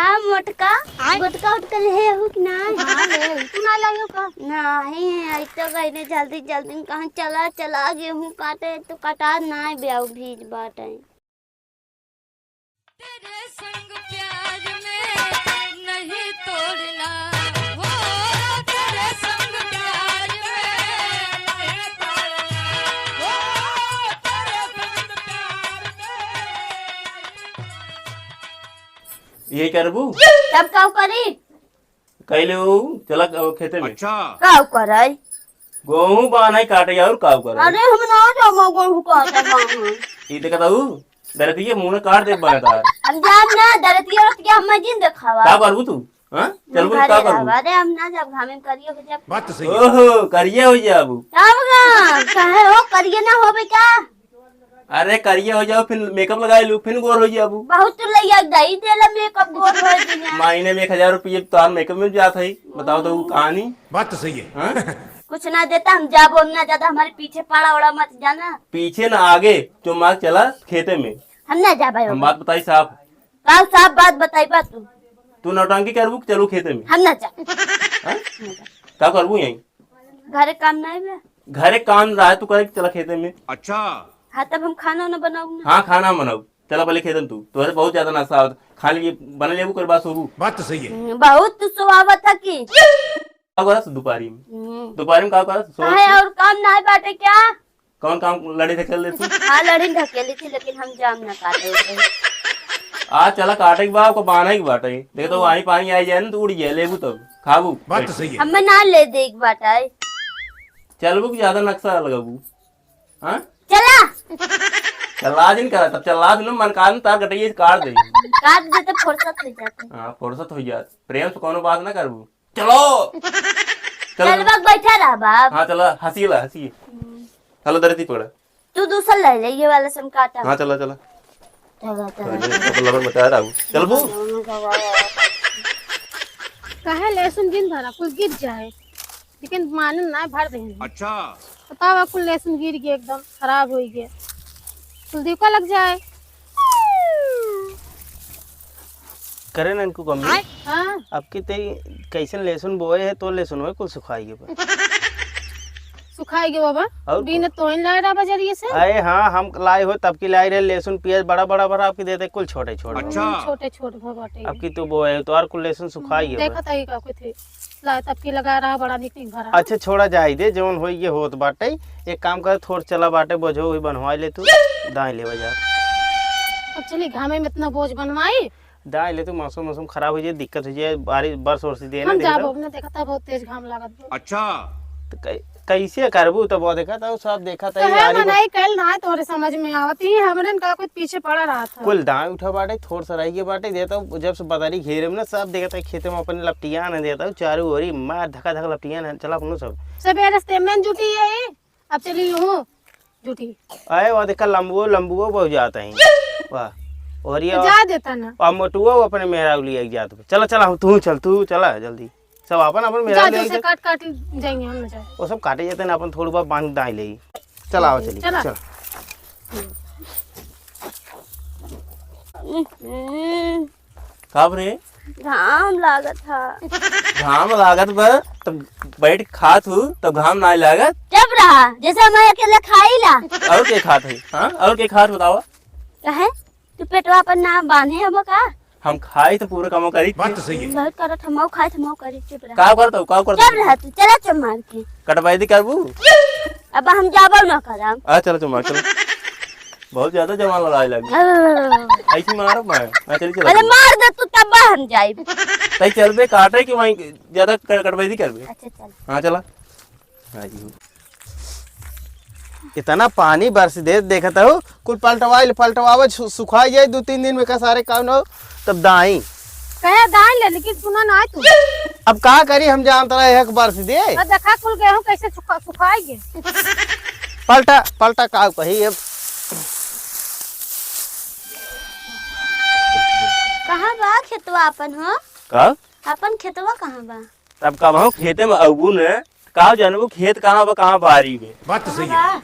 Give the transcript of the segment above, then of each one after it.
का मोटका गुटका उटका ले हो कि ना? हां ले तू ना लायो का? नहीं आई तो गईने जल्दी जल्दी कहां चला चला गेहूं काटे तो कटा ना ब्याह भीज बाटे। तेरे संग प्यार में नहीं तोड़ना हो, तेरे संग प्यार में नहीं तोड़ना हो, तेरे संग प्यार में। ये करबू तब का करी कैले हो चला खेते में का करे गेहूं बानाई काटे और का करे। अरे हम ना जामो गेहूं काटे बाहर ये देखता हूं दरतिये मुंह में काट दे बातार। हम जान ना दरती औरत के हम जिन देखावा का करबू तू? हां चलबू का करबू? अरे हम ना जब हमें करियो के जब बात तो सही है। ओहो करिए हो जाबू। तब का कहे हो करिए ना होबे क्या? अरे करिए हो जाओ फिर मेकअप लगाए लू फिर गोर हो जाबू। बहुत लइया दई देला मेकअप गोर हो दिया। महीने में 1000 रुपये तो मेकअप में जात है। बताओ तो कहानी। बात तो सही है। हाँ? कुछ ना देता हम जा बोलना ज्यादा हमारे पीछे पड़ा उड़ा मत जाना। पीछे ना आगे जो मार्ग चला खेते में हम ना जा भाई हम बात बताई साहब। कल साफ बात बताई बा तू नौटंकी करबू चलू खेते में। हम ना जा हाँ? का करबू यही घरे काम नहीं बे। घरे काम रहा तू करे चला खेते में। अच्छा हाँ तब हम खाना ना बनाऊ ना। हाँ खाना बनाऊ चला पहले खेतन तू तोहरे बहुत ज्यादा नाश्ता आवत खा लिए बना लेबू कर बात होबू। बात तो सही है। बहुत सुहावत था की का करस दोपहरी में का करस है और काम नहीं बाटे क्या? कौन काम लड़ी से खेल ले तू? हाँ लड़ी ढकेली थी लेकिन हम जाम ना काटे थे। आज चला काटे के बाद को बाना की बाटे देख तो वहीं पानी आई जाए ना तो उड़ जाए लेबू तब खाबू। बात तो सही है। हमें ना ले दे एक बाटा चलबू की ज्यादा नक्शा लगाबू। हाँ चला चला दिन करा तब चला दिन मन कान तार कटिए काट दे काट देते फुर्सत हो जाते। हाँ फुर्सत हो जात प्रेम से कोनो बात ना करबू। चलो चल वक्त बैठा रहा बाप। हाँ चला हंसी ला हंसी चलो दरती पकड़ा तू दूसरा ले ले ये वाला सम काटा। हाँ चला चला चला चला लबर बता रहा हूँ चलबू। काहे लहसुन दिन भरा कुल गिर जाए लेकिन मालूम ना भर देंगे। अच्छा बतावा कुल लहसुन गिर गया एकदम खराब हो गया कुल दीपा लग जाए। करे ना इनको कमी हाँ आपके ते कैसे लहसुन बोए है तो लहसुन में कुल सुखाई पर सुखाएगी बाबा और बिना तोइन ला रहा बजरिए से। अरे हाँ हम लाए हो तब की लाए रहे लहसुन प्याज बड़ा बड़ा बड़ा आपकी देते कुल छोटे छोटे। अच्छा छोटे छोटे भगवाटे आपकी तो बोए है तो और कुल लहसुन सुखाई है देखा था का कोई थे ला तब की लगा रहा बड़ा निकल भरा। अच्छा छोड़ा जाए दे जौन हो ये होत बाटे एक काम कर थोड़ा चला बाटे बोझो हुई बनवा ले तू दाई ले बाजार। अब चलिए घामे में इतना बोझ बनवाई दाई ले तू मौसम मौसम खराब हो जाए दिक्कत हो जाए बारिश बरस वर्ष दे ना हम देखा जाबो ने देखा था बहुत तेज घाम लागत। अच्छा तो कैसे करबू तो वो देखा था सब देखा था तो है मनाई कल ना तोरे समझ में आवती हमरे का कुछ पीछे पड़ा रहा था। कुल दाएं उठा बाटे थोड़ सराई के बाटे देता हूँ जब से बदारी घेरे में ना सब देखता है खेते में अपने लपटियां न देता हूँ चारों ओरी मार धक्का धक्का लपटियां न चला अपनों सब सब रास्ते में जुटी है अब चली यूं जुटी आए वो देखा लंबुओ लंबुओ बहुत जाता है वाह और ये जा देता ना अब मोटुओ अपने मेहरा लिया जात चला चला तू चला जल्दी सब अपन अपन मेहरा ले जैसे काट काट जाएंगे हम ना जाए वो सब काटे जाते ना अपन थोड़ी बहुत बांध दाई ले चला आओ चली चला। चल कब रे घाम लागत था। घाम लागत बा तब बैठ खात हूँ तब घाम ना लागत। जब रहा जैसे मैं अकेले खाई ला और के खात है? हाँ और के खात बतावा। कहे तू पेटवा पर ना बांधे हम का हम खाई तो पूरा काम करी बात तो सही है। बहुत करत हम खाए हम करी चुप रहा। का करता का जब करता रहा तू चला चल मार के कटवाई दी करबू। अब हम जाबो ना करम। आ चलो चलो चलो बहुत ज्यादा जवान लड़ाई लगी ऐसी मारो मैं चली अरे चल मार दे तू तब हम जाई। तई चलबे काटे कि वहीं ज्यादा कटवाई दी करबे। अच्छा चल हाँ चला इतना पानी बरस दे देखता हो कुल पलटवावे सुखाई जाए 2-3 दिन में का सारे काम हो तब दाई कहे दान ले लेकिन सुना ना तू अब का करी हम जानता रहे एक बरस दे और देखा कुल गेहूं कैसे सुखाएंगे। पलटा का कही अब कहाँ बा खेतवा अपन हो का अपन खेतवा कहाँ बा? तब कब हम खेते में अबू ने का जानबू खेत कहाँ बा कहाँ बारी में बात तो सही है। बा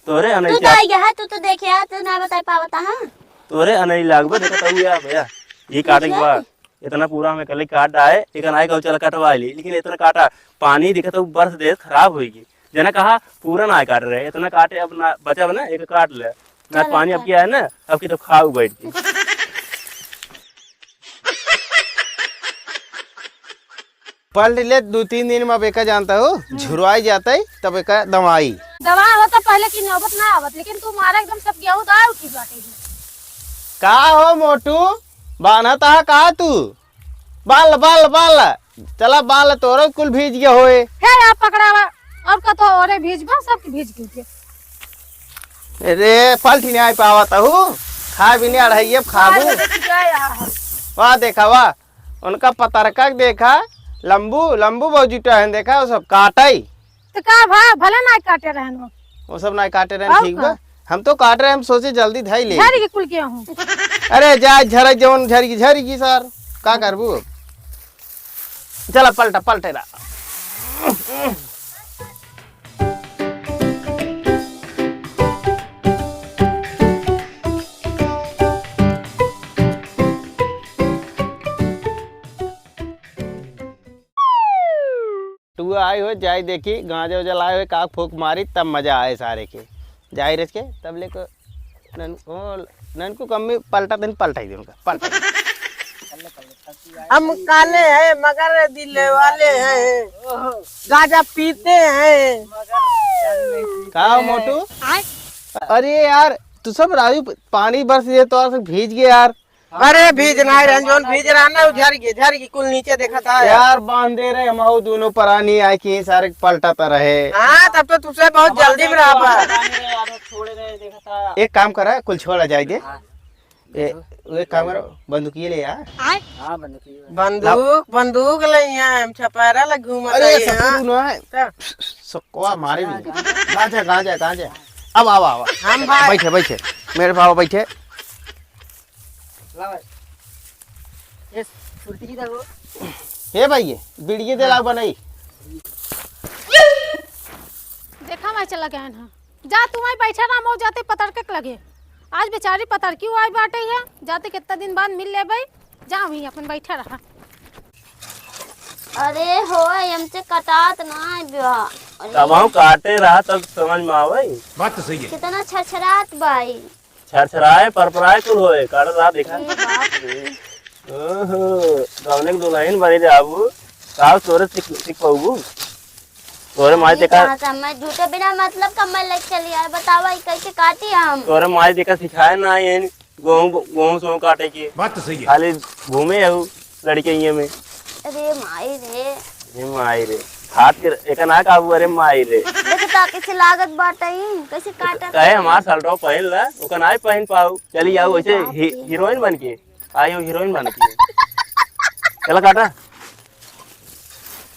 तोरे तू अनई तो आई है तू तो देखे तू ना बता पावता हां तोरे अनई लागबे देखता हुआ भैया ये काटे के बाद इतना पूरा हमें कल काट आए एक नाई का चल कटवा ली, लेकिन इतना काटा पानी दिखा तो बर्फ दे खराब होगी। जना कहा पूरा ना काट रहे, इतना काटे अब ना बचा ना एक काट ले ना, पानी अब क्या है ना अब की तो खाओ बैठ के। पलट ले 2-3 दिन में अब एका जानता हो झुरवाई जाता है तब एका दवाई दवा होता पहले की नौबत ना आवत, लेकिन तू मारा एकदम सब गेहूं दाल उठी बाटे। का हो मोटू बाना ता का तू बाल बाल बाल चला बाल तोरो कुल भीज गया होए। हे आप पकड़ावा अब का तो ओरे भीजबा सब भीज के। अरे पलट नहीं आ पावा हूँ खा भी नहीं अढ़ाई अब खाबू। वाह देखा वाह उनका पतरका देखा लंबू लंबू बहुजुटा है देखा वो सब काटाई तो का भा भले ना काटे रहनो, वो सब ना काटे रहे ठीक बा। हम तो काट रहे हम सोचे जल्दी धाई ले झरी के कुल के हूं। अरे जा झर जवन झरी की सर का करबू चला पलटा पलटे रा। तू आए हो जाए देखी गांजा उजा लाए हुए काक फूक मारी तब मजा आए सारे के जाए रच के तब ले को नन को कम में पलटा दिन पलटाई दे उनका पलटा। हम काले हैं मगर दिल वाले हैं, गांजा पीते हैं। का हो मोटू? अरे यार तू सब राजू पानी बरस दे तो और भीज गए यार। अरे भीज ना रंजोन भीज रहा ना झर की कुल नीचे देखा था यार बांध दे रहे हम दोनों परानी आए कि सारे पलटाता रहे। हाँ तब तो तुझसे बहुत जल्दी में रहा। एक काम करा कुल छोड़ा जाए दे एक काम करो बंदूक ये ले यार। बंदूक बंदूक नहीं है हम छपारा लग घूमा। अरे सकवा मारे गांजा गांजा गांजा अब आओ आओ हम भाई बैठे बैठे मेरे पापा बैठे। हे भाई बीड़िए दे लाग बनाई देखा मैं चला गया ना जा तू वहीं बैठा ना मो जाते पतरके लगे। आज बेचारी पतर क्यों आई बाटे है जाते कितना दिन बाद मिल ले भाई जा वहीं अपन बैठा रहा। अरे हो हमसे कटात ना ब्याह। तब हम काटे रहा तब समझ में आवे बात तो सही है। कितना छरछरात भाई छरछराए परपराए कुल होए काट रहा देखा। ये बाप रे। ओहो गवने के दुल्हन बने जाबू का तोरे सीख पाऊबू तोरे माई देखा मैं झूठे बिना मतलब का मैं लेके चली आए बतावा कैसे काटी हम। तोरे माई देखा सिखाए ना ये गेहूं सो काटे के बात तो सही है। खाली घूमे हो लड़के ये में। अरे माई रे ये माई रे हाथ के एक ना काबू अरे माई रे देखता कैसे लागत बाटई कैसे काटा। कहे हमार सल्टो पहन ला ओका नाई पहन पाऊ चली आओ ऐसे हीरोइन बन के आई हो हीरोइन बन के चला काटा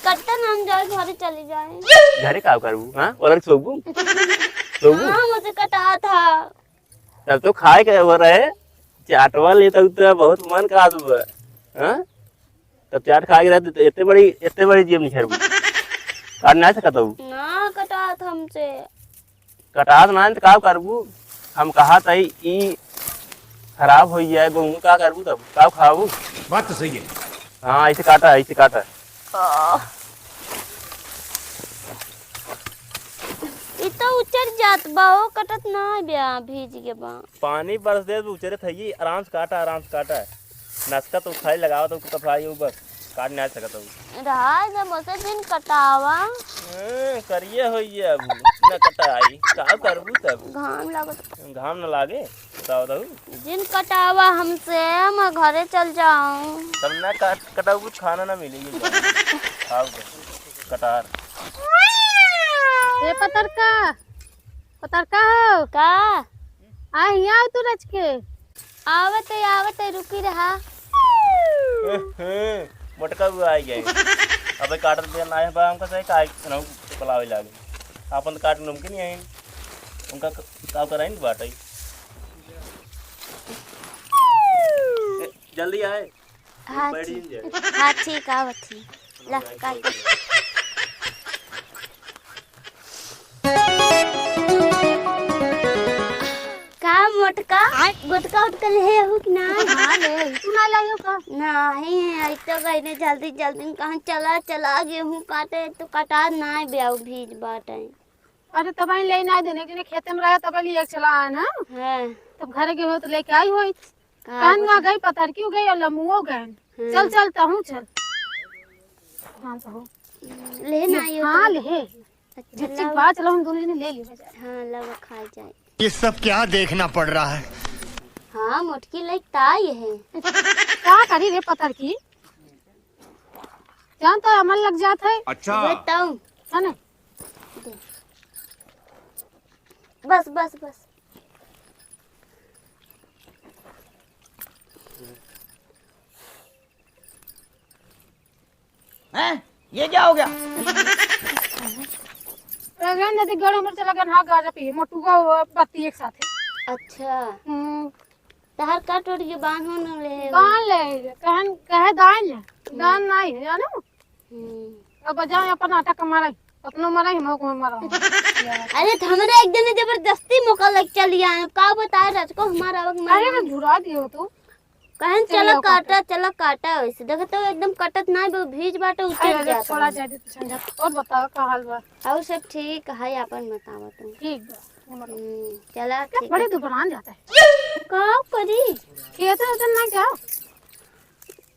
कट्टन हम जाए घर चली जाए घरे का करबू हां और सोबू सोबू हाँ मुझे कटा था। तब तो खाए के हो रहे चाटवा ले तब तो बहुत मन का आदू हां तब चाट खा के रहते तो इतने बड़ी जेब नहीं छरबू काट ना सकता हूँ ना कटा था हमसे कटा ना तो का करबू हम कहा था ई खराब हो जाए गेहूं का करबू तब का खाबू। बात तो सही है। हाँ ऐसे काटा ऐसे काटा इतना उचर जात बा हो कटत ना ब्या भीज के बा पानी बरस दे उचरे थई आराम से काटा नसका तो खाई लगाओ तो कफाई ऊपर काट नहीं आ सकता हूँ रहा जब उसे दिन कटावा करिए होइए अब न कटाई का करबू तब घाम लागत घाम न लागे बताओ तो जिन कटावा हमसे मैं घरे चल जाऊं तब ना कटाऊ कुछ खाना ना मिलेगी खाओ कटार ए पतरका हो का आ यहाँ तू रच के आवत रुकी रहा। मोटका भी आ गए अबे काटत बिया ना है बा हमका सही काई न पलावे लागे आपन काट नमके नहीं है उनका का कराइन बाटई जल्दी आए हाँ बैठ ठीक जाए हाँ ठीक आवत थी ला काट का मोटका गुटका उटका ले हो कि ना हाँ ले तू ना लाइयो का नहीं आई तो गई जल्दी जल्दी कहाँ चला चला गेहूं काटे तो कटा ना ब्याह भीज बाटे अरे तब ले ना देने के लिए खेते में रहा तब लिए चला है ना है तब घर के हो तो लेके आई हो कान ना गई पतर क्यों गई और लमुओ गए चल चलता हूँ चल हाँ तो हो ले ना आइयो हाँ ले अच्छा ठीक बात चलो हम दोनों ने ले ली हाँ लव खा जाए ये सब क्या देखना पड़ रहा है। हाँ मोटकी लगता ये है क्या करी रे पतर की जान तो अमल लग जाता है बताऊं है ना बस बस बस हैं? ये क्या हो गया? अगन नदी गड़ हमर चला गन हाँ गाजा पी मोटू का पत्ती एक साथ है अच्छा तहर काट उड़ के बांध हो न ले कान ले कहन कहे दान ले दान नहीं है जानो अब बजाए अपन आटा कमारा अपनो मारा हम को मारा अरे तो हमरा एक दिन जबरदस्ती मौका लग चलिया का बताए राज को हमारा वक्त अरे मैं झुरा दियो तू कहन चला काटा वैसे देखो तो एकदम कटत ना भीज बाटे उतर अरे थोड़ा जाए तो समझा और बताओ का हाल बा और सब ठीक है अपन बताओ तुम ठीक बा चला ठीक बड़े दुबरान जाता है का करी खेत उतना ना क्या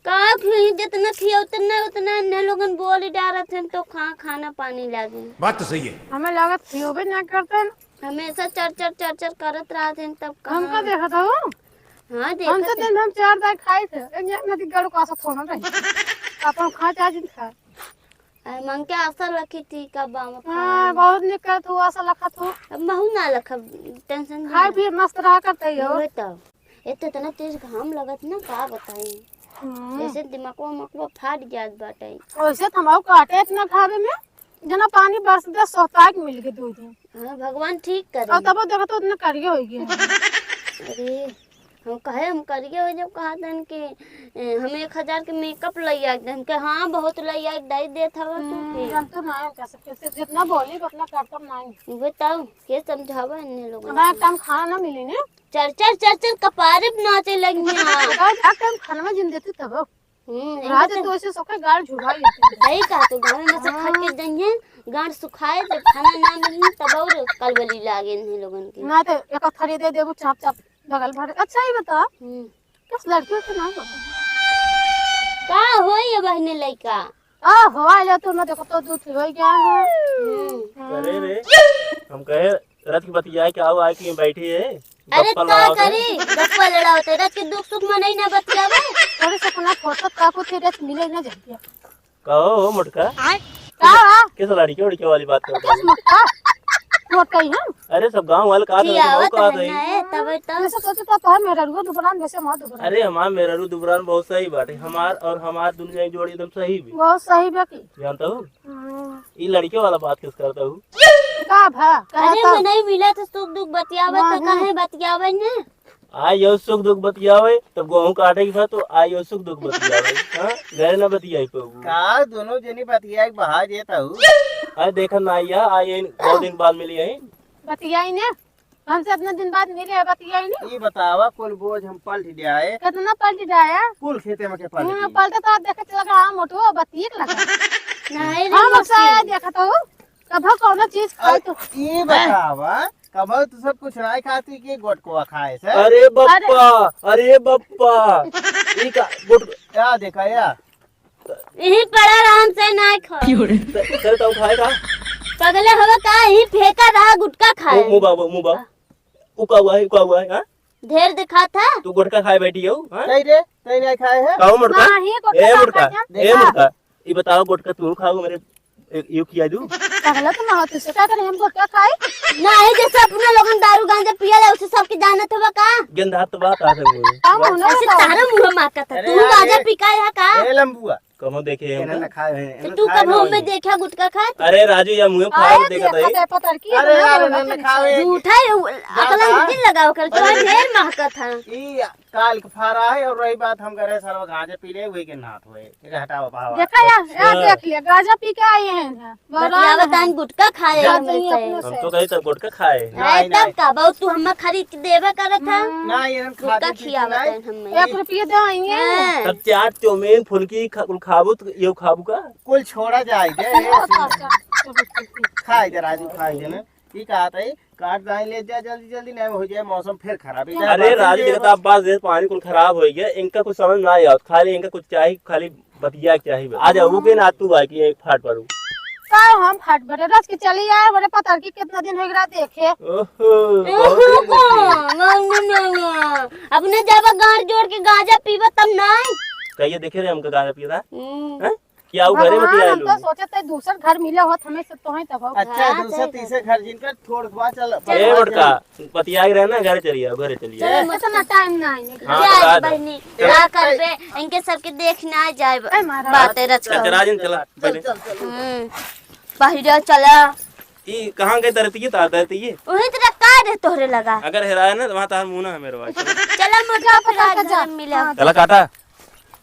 का खी जितना खिया उतना ने लोगन बोल डारत हैं तो खाना पानी लागे बात तो सही है। हमें लागत पियोबे ना करते हमेशा चर करत रहते हैं तब हम का कहाँ देखा था हाँ हम देखो तो दिन हम 4 दाल खाए थे एक नदी गड़ को आसा थोड़ा रही अपन खा जा दिन खा मन के आशा रखी थी कब बाम हां बहुत निकल तू आसा लखा तू अब महू ना लख टेंशन खाए भी मस्त रहा करते हो हो तो ये तो इतना तेज घाम लगत ना का बताई ऐसे दिमागवा मकवा फाट जात बाटे वैसे थमाओ काटे इतना खावे में जना पानी बरस दे सोता के मिल के 2 दिन हाँ भगवान ठीक करे और तब देखो तो उतना करिए हो गया अरे हम करिए हो जब कहा था कि हमें 1000 के मेकअप लैया हम के हाँ बहुत लैया दे देत हवा तू के हम तो ना कह सकते जितना बोली उतना करतम नहीं बताओ के समझावा इन्हें लोगों हमारा टाइम खाना ना मिली ने चर कपारे पे नाचे लगिया आज टाइम खाना में जिन देती तब रात तो ऐसे सोके गाड़ झुरा लेती सही कहा तो गाँव में से खट के जाइए गांठ सुखाए तो खाना ना मिली तब और कलबली लागे इन्हें लोगन के ना तो एक थरी दे देबो चाप चाप बगल भर अच्छा ही बता किस लड़कियों के नाम बता का होई ये बहने लइका आ हवा ले तो ना देखो तो दूध हो गया है अरे रे हम कहे रथ की बतिया क्या हुआ कि बैठी है अरे गप्पा का लड़ाओ तो। करी गप्पा लड़ाओते रथ के दुख सुख में नहीं ना बतियावे थोड़े से अपना फोटो का को तेरे से मिले ना जाती कहो मोटका का किस लड़की उड़की वाली बात कर किस मुक्का मोटा ही हम अरे सब गांव वाले कहा खियावत कहा है ना है तब तो ऐसे सोचता तो है मेरा रुको दुबरान वैसे मत दुबरान अरे हमार मेरा रू दुबरान बहुत सही बात है हमार और हमार दुनिया की जोड़ी एकदम सही भी बहुत सही बाकी जानता हूँ ये लड़के वाला बात किस करता हूँ का भा अरे मैं नहीं मिला तो सुख दुख बतियावे तो काहे बतियावे ने आयो सुख दुख बतियावे तब गेहूं काटे के बाद तो आयो सुख दुख बतियावे हां घर ना बतियाई पे का दोनों जनी बतिया बहा देता हूँ। अरे देखा ना आया आये 2 दिन बाद मिली है बतियाई ने हमसे इतने दिन बाद मिले बतियाई ने ये बतावा कुल बोझ हम पलट दिया है कितना पलट जाया कुल खेते में के पलट दिया। पलटा तो देखे चला हां मोटो बतियक लगा नहीं हम अक्सर देखा तो कभी कौन चीज खाए तो ये बतावा कब तो सब कुछ नहीं खाती कि गोट को खाए से अरे बप्पा ये का गुड क्या देखा या यही पड़ा आराम से ना खा चल तो खाएगा पगले हवा का ही फेंका रहा गुटका खाए मुंह बाबा उका हुआ है हां ढेर दिखा था तू गुटका खाए बैठी हो हां नहीं रे नहीं खाए है खाओ मुर्गा नहीं ए मुर्गा ये बताओ गुटका तू खाओ मेरे यू किया दू पगला तो ना तो क्या करे हमको क्या खाए नहीं जैसे अपने लोगन दारू गांजा पिया ले उसे सबकी जानत हवा का गंदा तो बात आ रही है हम ना ऐसे तारा मुंह मारता था अरे तू यार, गांजा ये- पिका है का ए लंबुआ कमो देखे इन्हें हमका। न खाए हैं, तो इन्हें तू खाए कब ना हमें होई। देखा गुटखा खा अरे राजू या मुँह खा आए देखा देखा था जाए पतर की अरे यार इन्हें न खाए झूठा है अकल दिन लगाओ कर तो ढेर महका था। ई काल के फारा है। और रही बात हम करे सर्व गांजे पी ले हुए के नाथ हुए एक हटाओ भावा। देखा यार देख लिया गाजा पी के आए हैं यहाँ। बतिया बतान गुटखा खाए जाते हमें ही से अपने हम तो कहीं तब गुटखा खाए। अरे तब का बहुत तू हमें खरीद के देवे करत था ना इन्हें गुटखा खाते खियावत है हमें 1 रुपये देंगे हाँ। तब चाट चौमीन फुल्की कुल खाबू तो ये खाबू का। कुल छोड़ा जाए दे खाए दे राजू खाए दे ना। ई कहा था काट दाई ले जा जल्दी जल्दी नहीं हो जाए मौसम फिर खराब हो जाए। अरे राजू देखा आप बात दे पानी कुल खराब हो गया इनका कुछ समझ ना आया खाली इनका कुछ चाहिए खाली बतिया चाहिए आ जाओ के ना तू आ कि एक फाट पड़ू। का हम फट बड़े रस के चली आए बड़े पतर की कितना दिन हो गया देखे। अपने जब गाड़ जोड़ के गांजा पीबा तब ना कहिए देखे रे हमका गाना पिया था क्या वो घरे में भगवान पिया हम तो सोचे थे दूसर घर मिले होत हमें से तो है तब अच्छा दूसरा तीसरे घर जिनका छोड़ के चल ए बड़का पतिया ही रहना घरे चलिए घरे चलिए। इतना टाइम ना है हाँ, जाए बता दो। बहनी क्या करबे इनके सबके देखना जाए बातें रच चल राजन चला पहले बाहर चला ई कहां गए तरती तार तरती वही तरह का रे तोहरे लगा अगर हेराया ना तो वहां तार मुंह ना है मेरे भाई। चला मजा पर जा मिला चला काटा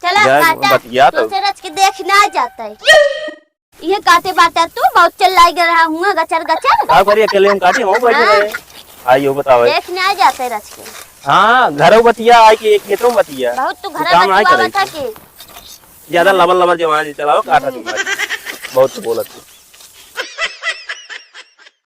चला यार, काटा बतिया तो। तो से रच के देखना जाता है ये काटे बाटा तू बहुत चिल्लाई रहा हूँ गचर गचर का करिए अकेले हम काटे हो बैठे रहे आइयो बताओ। देखने आ जाता है रच के हां घरों बतिया आई कि खेतों में बतिया बहुत तू घर काम नहीं बचवा था करे कि ज्यादा लबल लबल जवान चलाओ काटा तुम्हारी बहुत बोलत